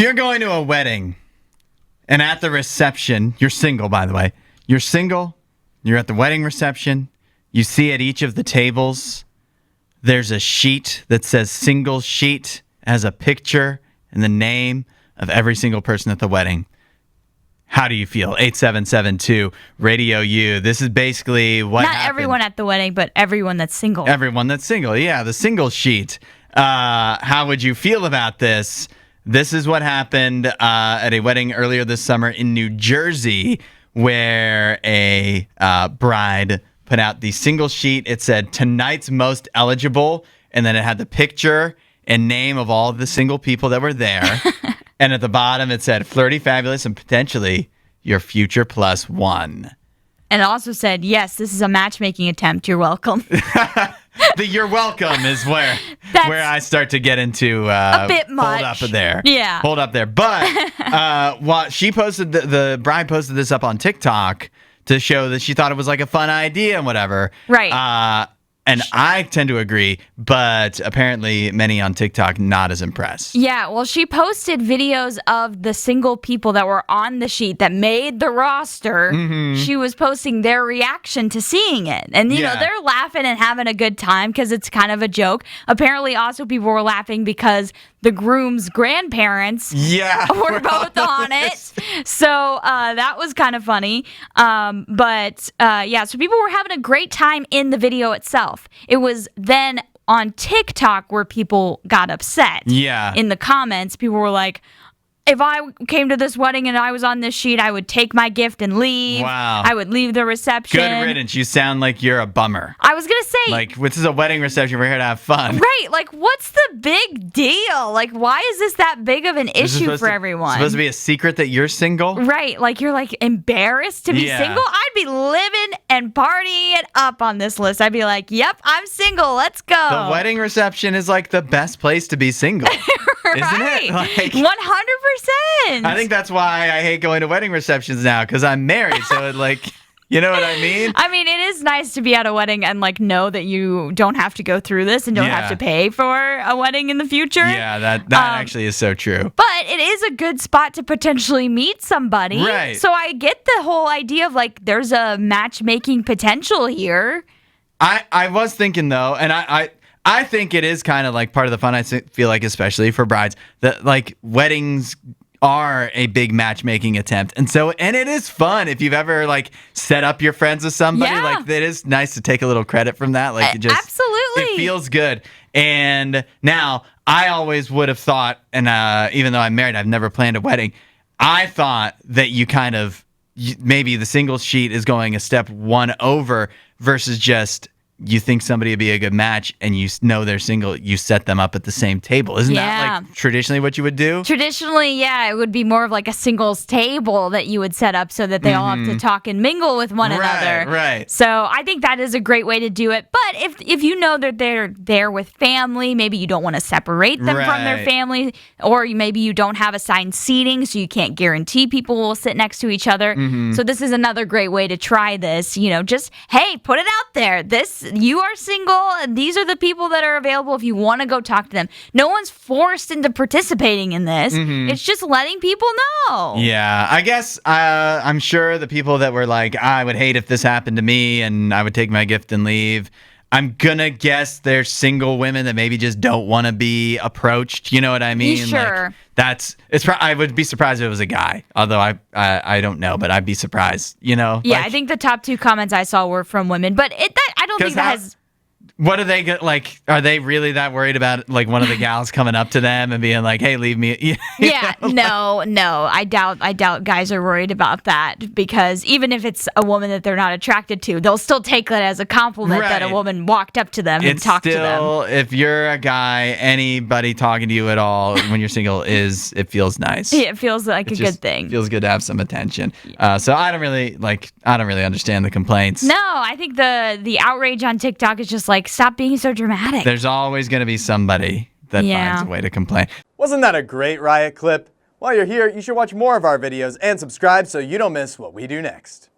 you're going to a wedding and at the reception, you're single, by the way. You're single. You're at the wedding reception. You see at each of the tables, there's a sheet that says single sheet, has a picture and the name of every single person at the wedding. How do you feel? 8772 Radio U. This is basically what Not happened. everyone at the wedding, but everyone that's single. Everyone that's single. Yeah, the single sheet. How would you feel about this? This is what happened at a wedding earlier this summer in New Jersey, where a bride put out the single sheet. It said, tonight's most eligible, and then it had the picture and name of all of the single people that were there. And at the bottom, it said, flirty, fabulous, and potentially your future plus one. And it also said, yes, this is a matchmaking attempt. You're welcome. The you're welcome is where I start to get into a bit much. Hold up there. Yeah. Hold up there. But what she posted, the bride posted this up on TikTok to show that she thought it was like a fun idea and whatever. Right. And I tend to agree, but apparently many on TikTok not as impressed. Yeah, well, she posted videos of the single people that were on the sheet that made the roster. Mm-hmm. She was posting their reaction to seeing it. And, you know, they're laughing and having a good time because it's kind of a joke. Apparently, also, people were laughing because the groom's grandparents were both on it. So that was kind of funny. So people were having a great time in the video itself. It was then on TikTok where people got upset. Yeah. In the comments, people were like, if I came to this wedding and I was on this sheet, I would take my gift and leave. Wow. I would leave the reception. Good riddance. You sound like you're a bummer. I was going to say. Like, this is a wedding reception. We're here to have fun. Right. Like, what's the big deal? Like, why is this that big of an issue for everyone? Supposed to be a secret that you're single? Right. Like, you're like embarrassed to be single? I'd be living and partying it up on this list. I'd be like, yep, I'm single. Let's go. The wedding reception is like the best place to be single. Isn't it? Like, 100%. I think that's why I hate going to wedding receptions now, because I'm married. So, you know what I mean? I mean, it is nice to be at a wedding and, know that you don't have to go through this and don't have to pay for a wedding in the future. Yeah, that actually is so true. But it is a good spot to potentially meet somebody. Right. So I get the whole idea of, there's a matchmaking potential here. I was thinking, though, and I think it is kind of part of the fun. I feel like, especially for brides, that weddings are a big matchmaking attempt. And it is fun if you've ever set up your friends with somebody. Yeah. It is nice to take a little credit from that. Absolutely. It feels good. And now I always would have thought, and even though I'm married, I've never planned a wedding. I thought that maybe the single sheet is going a step one over versus just you think somebody would be a good match and you know they're single, you set them up at the same table. Isn't that traditionally what you would do? Traditionally, yeah, it would be more of a singles table that you would set up so that they all have to talk and mingle with one another. Right. So I think that is a great way to do it. But if you know that they're there with family, maybe you don't want to separate them from their family, or maybe you don't have assigned seating, so you can't guarantee people will sit next to each other. Mm-hmm. So this is another great way to try this. Just, hey, put it out there. You are single, and these are the people that are available if you want to go talk to them. No one's forced into participating in this. Mm-hmm. It's just letting people know. Yeah, I guess I'm sure the people that were I would hate if this happened to me and I would take my gift and leave. I'm gonna guess they're single women that maybe just don't want to be approached. You know what I mean? Sure. I would be surprised if it was a guy. Although I don't know, but I'd be surprised. Yeah, I think the top 2 comments I saw were from women, but I don't think that has. What do they get? Are they really that worried about one of the gals coming up to them and being like, "Hey, leave me"? No. I doubt guys are worried about that, because even if it's a woman that they're not attracted to, they'll still take that as a compliment that a woman walked up to them and talked to them. If you're a guy, anybody talking to you at all when you're single it feels nice. Yeah, it feels like a good thing. It feels good to have some attention. So I don't really understand the complaints. No, I think the outrage on TikTok is just stop being so dramatic. There's always going to be somebody that finds a way to complain. Wasn't that a great riot clip? While you're here, you should watch more of our videos and subscribe so you don't miss what we do next.